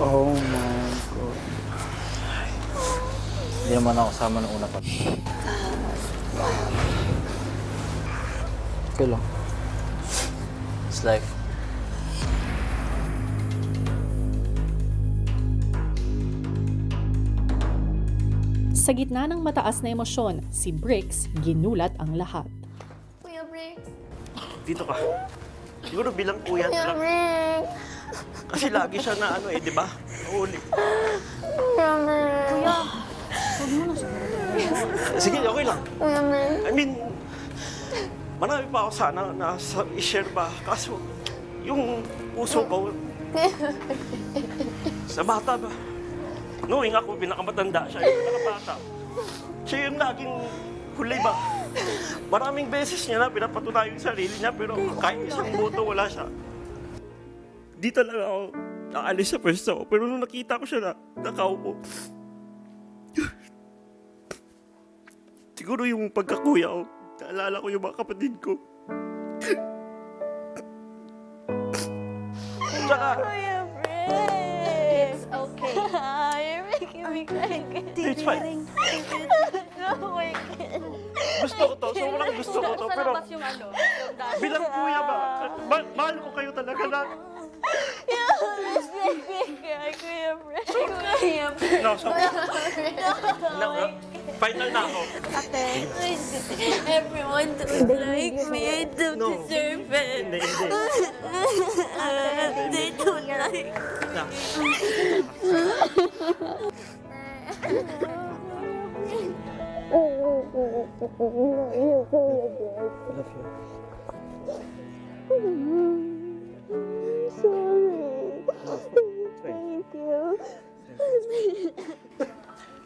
Oh my God. Hindi naman ako kasama nung una pa. Okay lang. It's life. Sa gitna ng mataas na emosyon, si Bricks ginulat ang lahat. Kuya Bricks. Dito ka. Siguro bilang kuya Kuya lang. Bricks. Kasi lagi siya na ano di ba? Uli. Kuya Bricks. Sige, okay lang. Kuya Bricks. I mean, marami pa ako sana na i-share pa. Kaso, yung puso ko, sa bata ba? Knowing ako, pinakamatanda siya, yung pinakabata. Siya yung laging huli ba? Maraming beses niya na pinapatunayan yung sarili niya, pero kahit isang boto, wala siya. Di talaga ako naalis sa pwesto ko. Pero nung nakita ko siya na nakaupo, siguro yung pagkakuya ko, naalala ko yung mga kapatid ko. Tsaka, Kuya Bricks. It's okay. You're making me cry. it's fine. Oh my God. Gusto ko to. Sobrang gusto ko to. Pero bilang kuya ba, mahal ko kayo talaga na. It's making me cry, Kuya Bricks. Kuya Bricks. No, so, final na ako. Everyone don't like me. I don't No. deserve it. Hindi. They don't like Na.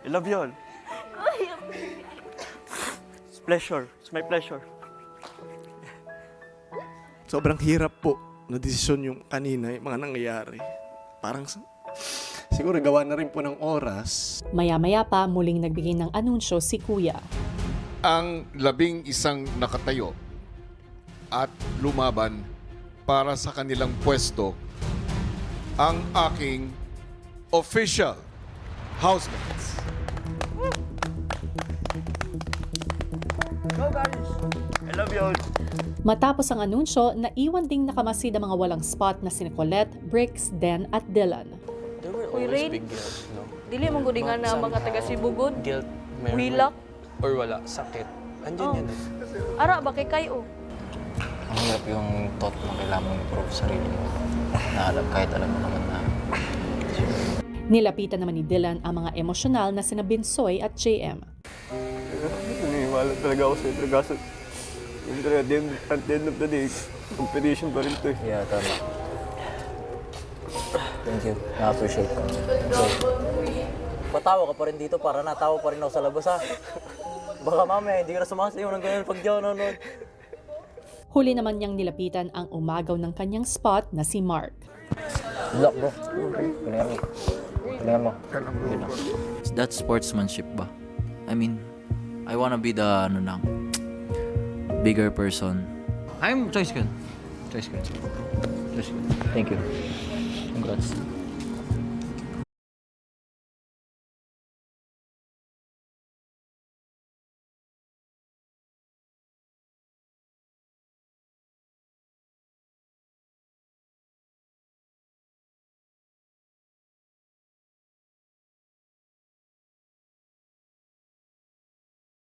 I love you all. It's pleasure. It's my pleasure. Sobrang hirap po na desisyon yung kanina, yung mga nangyayari. Parang siguro gawa na rin po ng oras. Maya-maya pa muling nagbigay ng anunsyo si Kuya. Ang 11 nakatayo at lumaban para sa kanilang pwesto ang aking official housemates. I love you all. Matapos ang anunsyo, naiwan ding nakamasid ang mga walang spot na sina Colette, Bricks, Den at Dylan. There were Uy, always Rain. big guilt, no? Dili mong gudingan na mga taga Sibugod. Guilt, meron. Wilak. Or wala, sakit. Andyan yan eh. Ara ba kay kayo? Ang hirap yung thought na kailangan mong improve sarili mo. Kahit alam mo naman na. Nilapitan naman ni Dylan ang mga emosyonal na sina Binsoy at JM. Naniniwala talaga ako sa'yo. Pero kaso, yun talaga, at the end of the day, competition pa rin to eh. Yeah, tama. Thank you. Na-appreciate ko. Patawa ka pa rin dito para natawa pa rin ako sa labas ha. Baka mamaya hindi ka na sumasayaw ng ganyan pag di ako nanonood. Huli naman niyang nilapitan ang umagaw ng kanyang spot na si Mark. Good luck, bro. Galingan mo. Galingan mo. That's sportsmanship ba? I mean, I wanna be the, bigger person. I'm choice good. Choice good. Choice good. Thank you. Congrats.